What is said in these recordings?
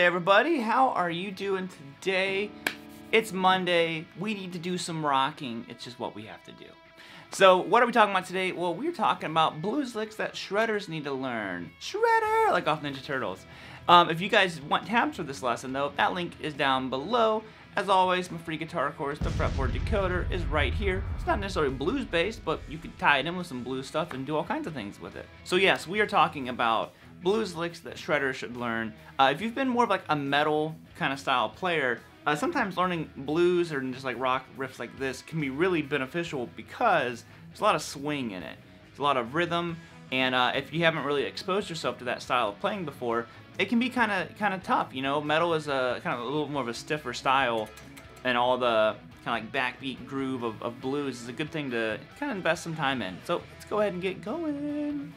everybody, how are you doing today? It's Monday, we need to do some rocking, it's just what we have to do. So what are we talking about today? Well, we're talking about blues licks that shredders need to learn. Shredder, like off Ninja Turtles. If you guys want tabs for this lesson though, that link is down below. As always, my free guitar course, the fretboard decoder, is right here. It's not necessarily blues based, but you could tie it in with some blues stuff and do all kinds of things with it. So yes, we are talking about blues licks that shredders should learn. If you've been more of like a metal kind of style player, sometimes learning blues or just like rock riffs like this can be really beneficial because there's a lot of swing in it. There's a lot of rhythm, and if you haven't really exposed yourself to that style of playing before, it can be kind of tough. You know, metal is a kind of a little more of a stiffer style, and all the kind of like backbeat groove of blues is a good thing to kind of invest some time in. So let's go ahead and get going.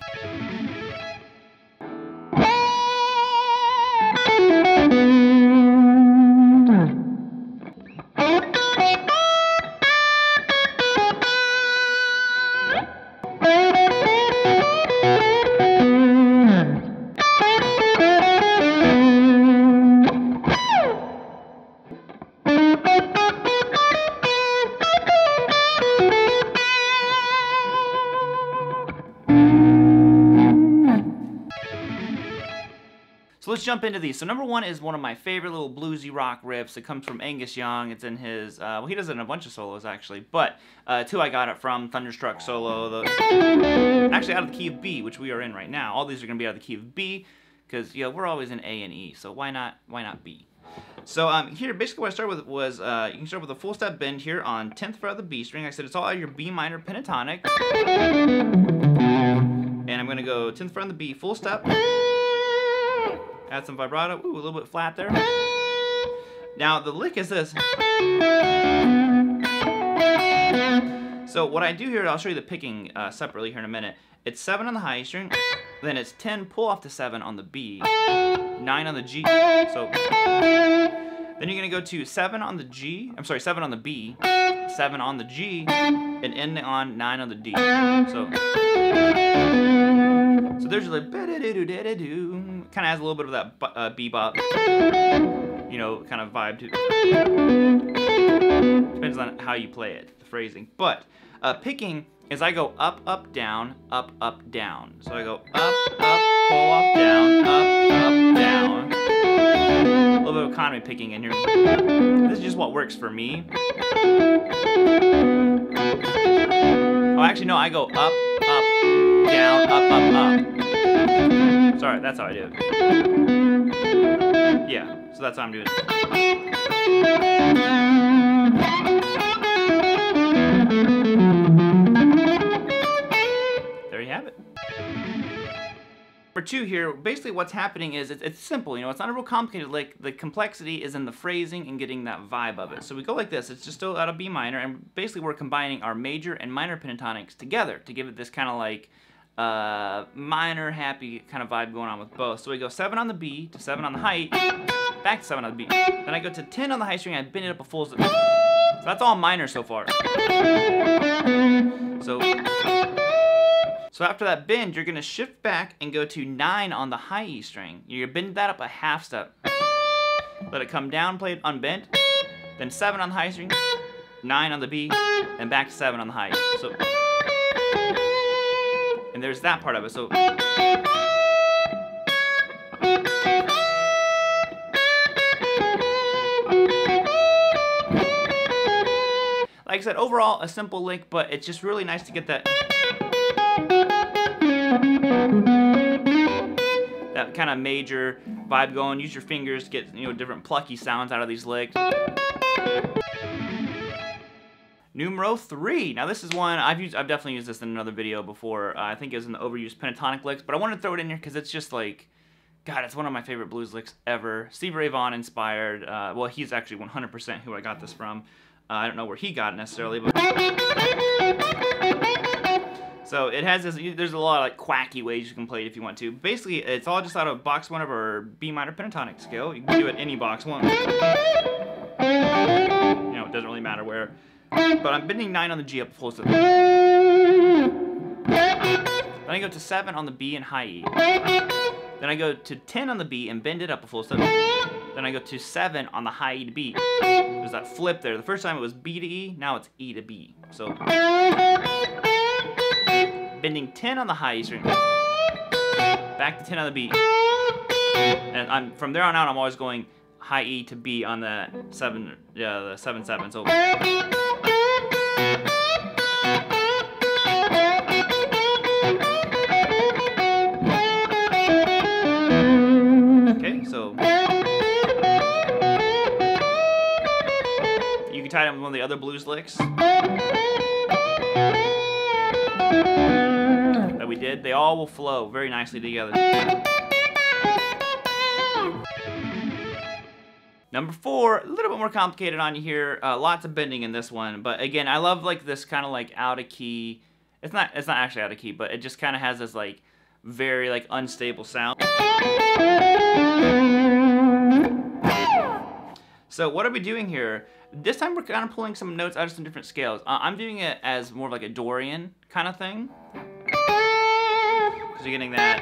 So let's jump into these. So number one is one of my favorite little bluesy rock riffs. It comes from Angus Young. It's in his, well, he does it in a bunch of solos actually, but two I got it from, Thunderstruck solo, actually out of the key of B, which we are in right now. All these are going to be out of the key of B, because you know, we're always in A and E, so why not B? So here, basically what I started with was, you can start with a full step bend here on 10th fret of the B string. Like I said, it's all out of your B minor pentatonic. And I'm going to go 10th fret on the B, full step. Add some vibrato. Ooh, a little bit flat there. Now the lick is this. So what I do here, I'll show you the picking separately here in a minute. It's 7 on the high string, then it's 10 pull off to 7 on the B, 9 on the G. So then you're gonna go to 7 on the G. I'm sorry, 7 on the B, 7 on the G, and end on 9 on the D. So there's like kind of has a little bit of that bebop, you know, kind of vibe too. Depends on how you play it, the phrasing. But picking is I go up, up, down, up, up, down. So I go up, up, pull off, down, up, down. A little bit of economy picking in here. This is just what works for me. Oh, actually no, I go up, up, down, up, up, up. Sorry, that's how I do it. Yeah, so that's how I'm doing it. There you have it. Number two here, basically what's happening is it's simple, you know, it's not a real complicated lick. The complexity is in the phrasing and getting that vibe of it. So we go like this, it's just still out of B minor, and basically we're combining our major and minor pentatonics together to give it this kind of like minor happy kind of vibe going on with both. So we go 7 on the B to 7 on the height, back to 7 on the B. Then I go to 10 on the high string, I bend it up a full step. So that's all minor so far. So after that bend, you're gonna shift back and go to 9 on the high E string. You're gonna bend that up a half step. Let it come down, play it unbent. Then 7 on the high string, 9 on the B, and back to 7 on the high. So, and there's that part of it. So, like I said, overall a simple lick, but it's just really nice to get that kind of major vibe going. Use your fingers to get, you know, different plucky sounds out of these licks. Numero 3. Now this is one I've definitely used this in another video before. I think it was in the overused pentatonic licks, but I wanted to throw it in here because it's just like, God, it's one of my favorite blues licks ever. Stevie Ray Vaughan inspired. Well, he's actually 100% who I got this from. I don't know where he got it necessarily, but so it has this. There's a lot of like quacky ways you can play it if you want to. Basically, it's all just out of box 1 of our B minor pentatonic scale. You can do it any box 1. You know, it doesn't really matter where. But I'm bending 9 on the G up full step. Then I go to 7 on the B and high E. Then I go to 10 on the B and bend it up a full step. Then I go to 7 on the high E to B. There's that flip there. The first time it was B to E, now it's E to B. So bending 10 on the high E string, back to 10 on the B. And from there on out, I'm always going high E to B on the 7, the 7/7. So okay, so you can tie it with one of the other blues licks that we did. They all will flow very nicely together. Number 4, a little bit more complicated on you here. Lots of bending in this one, but again, I love like this kind of like out of key. It's not actually out of key, but it just kind of has this like very like unstable sound. So what are we doing here? This time we're kind of pulling some notes out of some different scales. I'm doing it as more of like a Dorian kind of thing. Because you're getting that,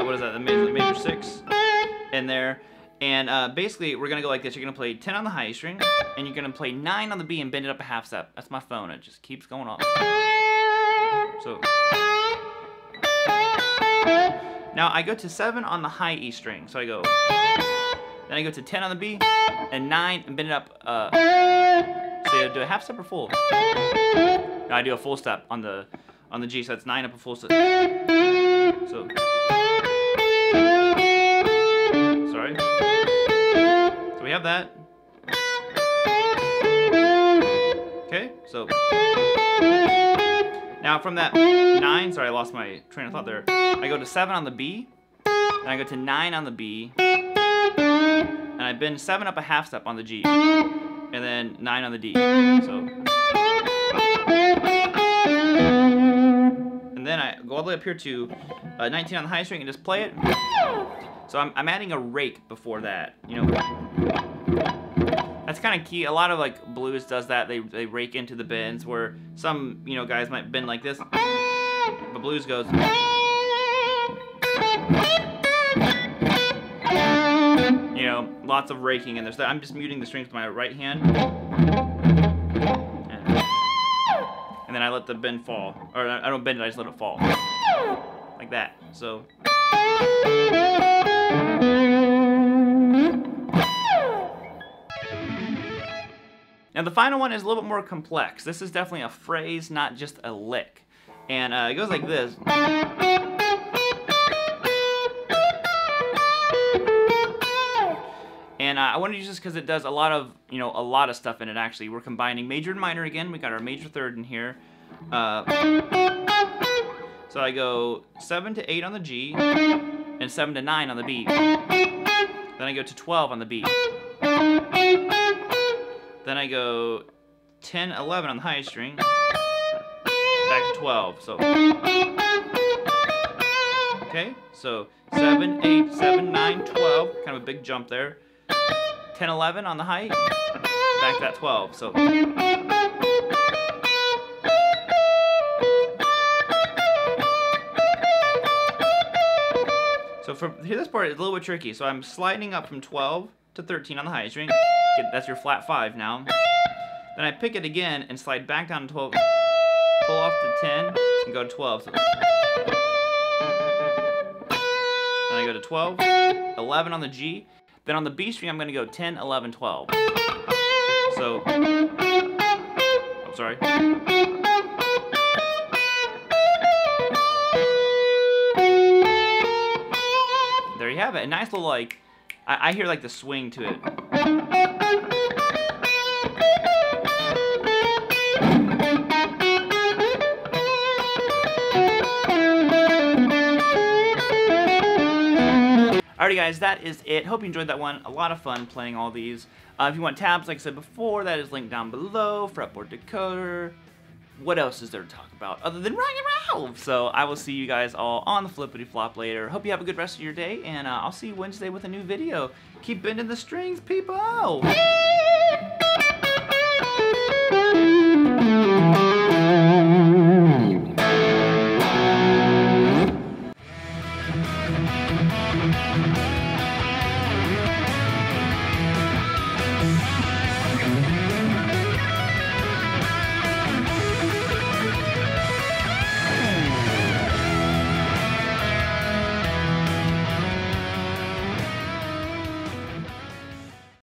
what is that, the major 6 in there. And basically, we're going to go like this. You're going to play 10 on the high E string, and you're going to play 9 on the B and bend it up a half step. That's my phone. It just keeps going off. So now I go to 7 on the high E string. So I go, then I go to 10 on the B, and 9, and bend it up. So you do a half step or full? Now I do a full step on the G, so that's 9 up a full step. So, sorry. So we have that. Okay, so now from that 9, sorry, I lost my train of thought there. I go to 7 on the B, and I go to 9 on the B, and I bend 7 up a half step on the G, and then 9 on the D. So, and then I go all the way up here to 19 on the high string and just play it. So I'm adding a rake before that, you know. That's kind of key. A lot of like blues does that. They rake into the bends, where some, you know, guys might bend like this, but blues goes. You know, lots of raking in there. So I'm just muting the strings with my right hand. And then I let the bend fall. Or I don't bend it, I just let it fall. Like that. So. Now the final one is a little bit more complex. This is definitely a phrase, not just a lick. And it goes like this. And I want to use this because it does a lot of, you know, a lot of stuff in it actually. We're combining major and minor again. We got our major third in here. So I go 7 to 8 on the G, and 7 to 9 on the B. Then I go to 12 on the B. Then I go 10, 11 on the high string, back to 12. So, okay, so 7, 8, 7, 9, 12, kind of a big jump there. 10, 11 on the high, back to that 12. So. So for here, this part is a little bit tricky. So I'm sliding up from 12 to 13 on the high string. That's your flat 5 now. Then I pick it again and slide back down to 12. Pull off to 10 and go to 12. So then I go to 12, 11 on the G. Then on the B string, I'm going to go 10, 11, 12. So, oh, sorry. There you have it. A nice little, like, I hear like the swing to it. Alrighty guys, that is it. Hope you enjoyed that one. A lot of fun playing all these. If you want tabs, like I said before, that is linked down below. Fretboard decoder. What else is there to talk about other than rock and roll? So I will see you guys all on the flippity flop later. Hope you have a good rest of your day, and I'll see you Wednesday with a new video. Keep bending the strings, people!